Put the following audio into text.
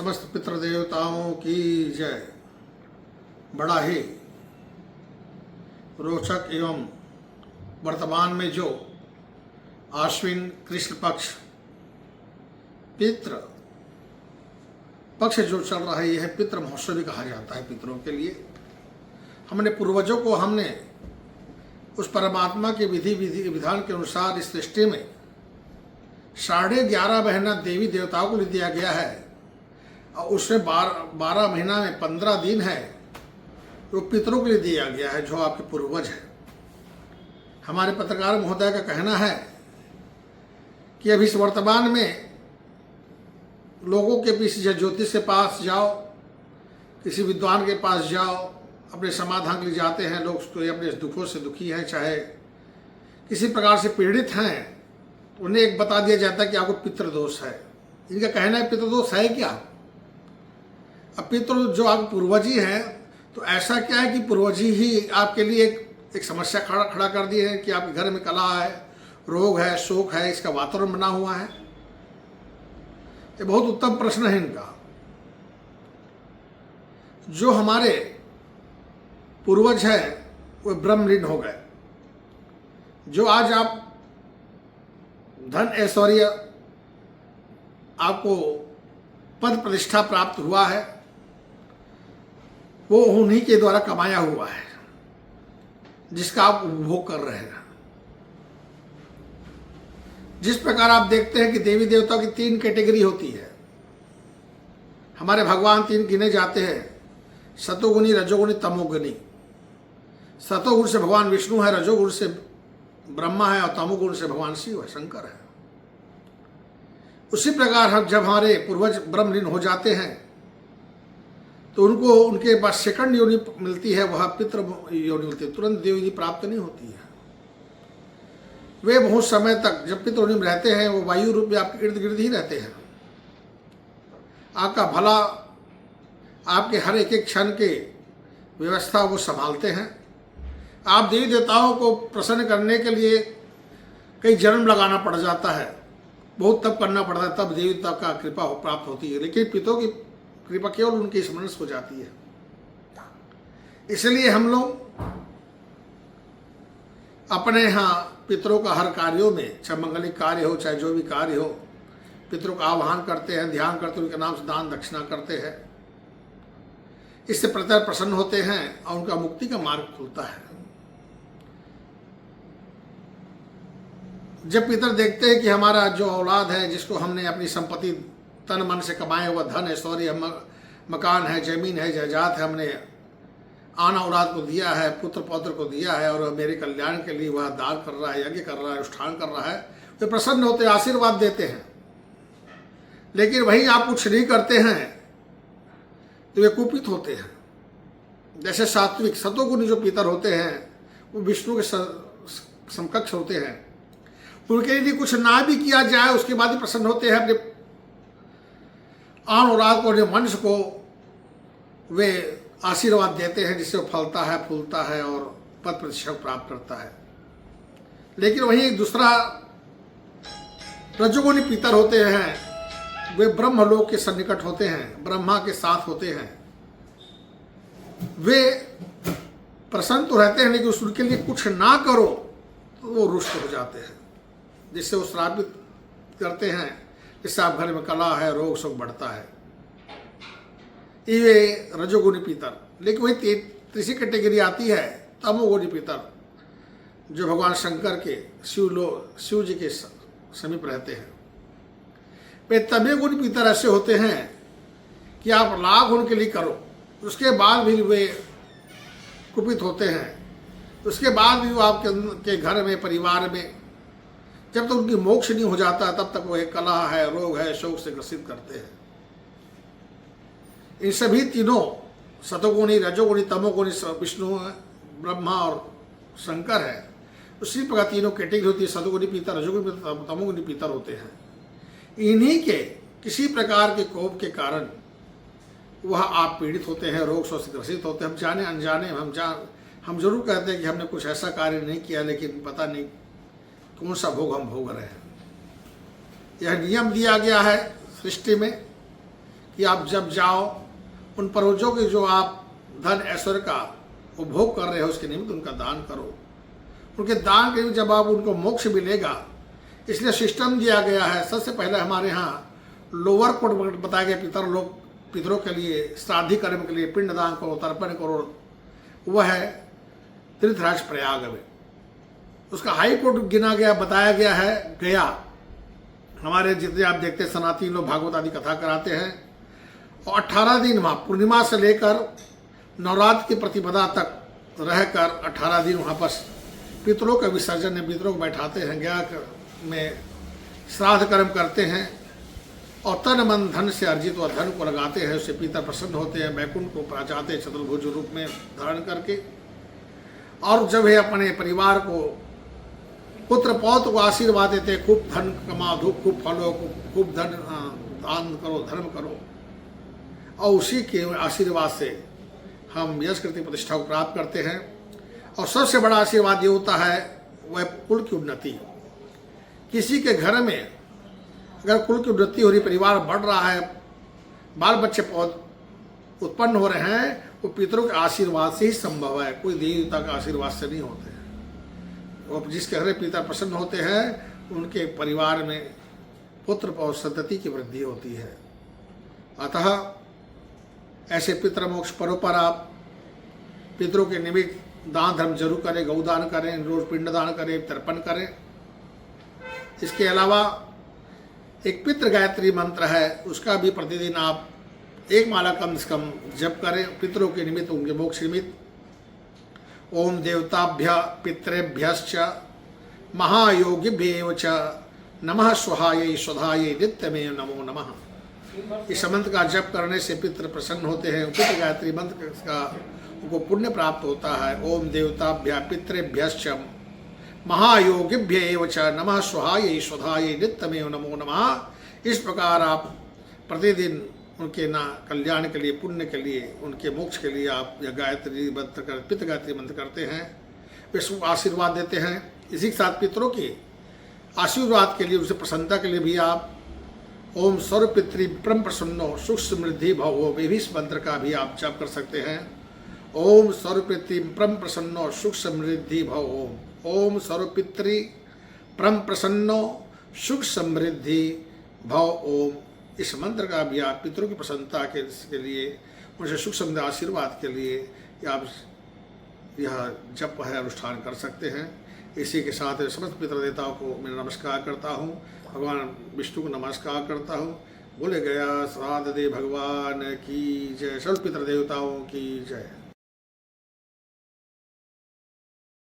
समस्त पितृदेवताओं की जय। बड़ा ही रोचक एवं वर्तमान में जो आश्विन कृष्ण पक्ष पितृ पक्ष जो चल रहा है, यह पितृ महोत्सव भी कहा जाता है। पितरों के लिए हमने पूर्वजों को हमने उस परमात्मा के विधि विधान के अनुसार इस सृष्टि में 11.5 महीना देवी देवताओं को दिया गया है और उसमें 12 महीना में 15 दिन है वो पितरों के लिए दिया गया है, जो आपके पूर्वज है। हमारे पत्रकार महोदय का कहना है कि अभी इस वर्तमान में लोगों के पीछे ज्योतिष के पास जाओ, किसी विद्वान के पास जाओ, अपने समाधान के लिए जाते हैं लोग, अपने दुखों से दुखी हैं, चाहे किसी प्रकार से पीड़ित हैं, उन्हें एक बता दिया जाता है कि आपको पितृदोष है। इनका कहना है पितृदोष है क्या? अब पितृ जो आप पूर्वज ही हैं, तो ऐसा क्या है कि पूर्वज ही आपके लिए एक समस्या खड़ा कर दिए है कि आपके घर में कलह है, रोग है, शोक है, इसका वातावरण बना हुआ है? ये बहुत उत्तम प्रश्न है इनका। जो हमारे पूर्वज हैं वो ब्रह्मलीन हो गए। जो आज आप धन ऐश्वर्य आपको पद प्रतिष्ठा प्राप्त हुआ है, वो उन्हीं के द्वारा कमाया हुआ है, जिसका आप उपभोग कर रहे हैं। जिस प्रकार आप देखते हैं कि देवी देवताओं की 3 कैटेगरी होती है। हमारे भगवान 3 गिने जाते हैं, सतोगुणी, रजोगुणी, तमोगुणी। सतोगुण से भगवान विष्णु है, रजोगुण से ब्रह्मा है और तमोगुण से भगवान शिव है, शंकर है। उसी प्रकार हम जब हमारे पूर्वज ब्रह्मलीन हो जाते हैं तो उनको उनके पास सेकंड योनि मिलती है, वह पितृ योनि मिलती है, तुरंत देव योनि प्राप्त नहीं होती है। वे बहुत समय तक जब पितृ योनि में रहते हैं, वो वायु रूप में आपके इर्द गिर्द ही रहते हैं। आपका भला, आपके हर एक क्षण के व्यवस्था वो संभालते हैं। आप देवी देवताओं को प्रसन्न करने के लिए कई जन्म लगाना पड़ जाता है, बहुत तप करना पड़ता है, तब देवी देवता का कृपा प्राप्त होती है। लेकिन पितरों की कृपा केवल उनकी स्मरण से हो जाती है। इसलिए हम लोग अपने यहाँ पितरों का हर कार्यों में, चाहे मंगलिक कार्य हो, चाहे जो भी कार्य हो, पितरों का आह्वान करते हैं, ध्यान करते हैं, उनके नाम से दान दक्षिणा करते हैं। इससे प्रत्यय प्रसन्न होते हैं और उनका मुक्ति का मार्ग खुलता है। जब पितर देखते हैं कि हमारा जो औलाद है, जिसको हमने अपनी संपत्ति तन मन से कमाए हुआ धन ऐश्वर्य, मकान है, जमीन है, जायदाद है, हमने आना औलाद को दिया है, पुत्र पौत्र को दिया है और मेरे कल्याण के लिए वह दान कर रहा है, यज्ञ कर रहा है, अनुष्ठान कर रहा है, वे प्रसन्न होते हैं, आशीर्वाद देते हैं। लेकिन वही आप कुछ नहीं करते हैं तो वे कुपित होते हैं। जैसे सात्विक सतोगुणी जो पितर होते हैं, वो विष्णु के समकक्ष होते हैं। उनके लिए कुछ ना भी किया जाए, उसके बाद ही प्रसन्न होते हैं। अपने आन औलाद को, मनुष्य को वे आशीर्वाद देते हैं, जिससे वो फलता है, फूलता है और पद प्रतिष्ठा प्राप्त करता है। लेकिन वहीं दूसरा रजोगुणी पितर होते हैं, वे ब्रह्मलोक के सन्निकट होते हैं, ब्रह्मा के साथ होते हैं। वे प्रसन्न तो रहते हैं, लेकिन उनके लिए कुछ ना करो तो वो रुष्ट हो जाते हैं, जिससे वो श्रापित करते हैं, जिससे आप घर में कलह है, रोग शोक बढ़ता है। ये रजोगुणी पितर। लेकिन वही तीसरी कैटेगरी आती है तमोगुणी पितर, जो भगवान शंकर के शिव जी के समीप रहते हैं। वे तमोगुणी पितर ऐसे होते हैं कि आप लाभ उनके लिए करो, उसके बाद भी वे कुपित होते हैं। उसके बाद भी वो आपके घर में, परिवार में, जब तक उनकी मोक्ष नहीं हो जाता तब तक वो एक कलह है, रोग है, शोक से ग्रसित करते हैं। इन सभी तीनों सतोगुणी, रजोगुणी, तमोगुणी, विष्णु, ब्रह्मा और शंकर है। उसी प्रकार तीनों कैटेगरी होती है, सतोगुणी पितर, रजोगुणी पितर, तमोगुणी पितर होते हैं। इन्हीं के किसी प्रकार के कोप के कारण वह आप पीड़ित होते हैं, रोग शोक से ग्रसित होते हैं। हम जाने अनजाने हम जरूर कहते हैं कि हमने कुछ ऐसा कार्य नहीं किया, लेकिन पता नहीं कौन सा भोग हम भोग रहे हैं। यह नियम दिया गया है सृष्टि में कि आप जब जाओ उन पूर्वजों के जो आप धन ऐश्वर्य का उपभोग कर रहे हो उसके निमित्त उनका दान करो। उनके दान के जब आप उनको मोक्ष मिलेगा, इसलिए सिस्टम दिया गया है। सबसे पहले हमारे यहाँ लोअर कोर्ट बताया गया पितरों के लिए श्राद्धि कर्म के लिए पिंडदान करो, तर्पण करो, वह है तीर्थराज प्रयाग में। उसका हाई कोर्ट गिना गया, बताया गया है गया। हमारे जितने आप देखते हैं सनातनी लोग भागवत आदि कथा कराते हैं, और 18 दिन वहाँ पूर्णिमा से लेकर नवरात्र की प्रतिपदा तक रहकर 18 दिन वहाँ पर पितरों का विसर्जन है, पितरों को बैठाते हैं, गया में श्राद्ध कर्म करते हैं और तन मन धन से अर्जित व धन को लगाते हैं। उससे पितर प्रसन्न होते हैं, वैकुंठ को पहुँचाते हैं चतुर्भुज रूप में धारण करके। और जब है अपने परिवार को पुत्र पौत्र को आशीर्वाद देते हैं, खूब धन कमाओ, खूब फलो, खूब धन दान करो, धर्म करो, और उसी के आशीर्वाद से हम यश कृति प्रतिष्ठा को प्राप्त करते हैं। और सबसे बड़ा आशीर्वाद ये होता है वह कुल की उन्नति। किसी के घर में अगर कुल की उन्नति हो रही, परिवार बढ़ रहा है, बाल बच्चे उत्पन्न हो रहे हैं, वो पितरों के आशीर्वाद से ही संभव है, कोई देवी देवता का आशीर्वाद से नहीं होते हैं। और जिसके घर में पिता प्रसन्न होते हैं उनके परिवार में पुत्र और संतति की वृद्धि होती है। अतः ऐसे पितृमोक्ष पर्व पर आप पितरों के निमित्त दान धर्म जरूर करें, गौदान करें, रोज पिंडदान करें, तर्पण करें। इसके अलावा एक पितृ गायत्री मंत्र है, उसका भी प्रतिदिन आप एक माला कम से कम जप करें पितरों के निमित्त, उनके मोक्ष निमित्त। ओम देवताभ्य पितृभ्यश्च महायोगिभ्येव च नमः स्वहायै स्वधायै नित्यमेव नमो नमः। इस मंत्र का जप करने से पितृ प्रसन्न होते हैं। पितृ गायत्री मंत्र का उनको पुण्य प्राप्त होता है। ओम देवताभ्य पितृभ्यश्च महायोगिभ्येव च नमः स्वहायै स्वधायै नित्यमेव नमो नमः। इस प्रकार आप प्रतिदिन उनके कल्याण के लिए, पुण्य के लिए, उनके मोक्ष के लिए आप यह गायत्री मंत्र कर पितृ गायत्री मंत्र करते हैं, विष्णु आशीर्वाद देते हैं। इसी के साथ पितरों के आशीर्वाद के लिए, उनसे प्रसन्नता के लिए भी आप ओम सर्वपितृ परम प्रसन्नो सुख समृद्धि भवो, वे भी इस मंत्र का भी आप जप कर सकते हैं। ओम सर्वपितृ परम प्रसन्नो सुख समृद्धि भवो, ओम सर्वपितृ परम प्रसन्नो सुख समृद्धि भव ओम। इस मंत्र का भी आप पितरों की प्रसन्नता के लिए, उनसे सुख समृद्धि आशीर्वाद के लिए आप यह जप है अनुष्ठान कर सकते हैं। इसी के साथ समस्त पितृ देवताओं को मैं नमस्कार करता हूँ, भगवान विष्णु को नमस्कार करता हूँ। बोले गया श्राद्ध दे भगवान की जय, सर्व पितृ देवताओं की जय।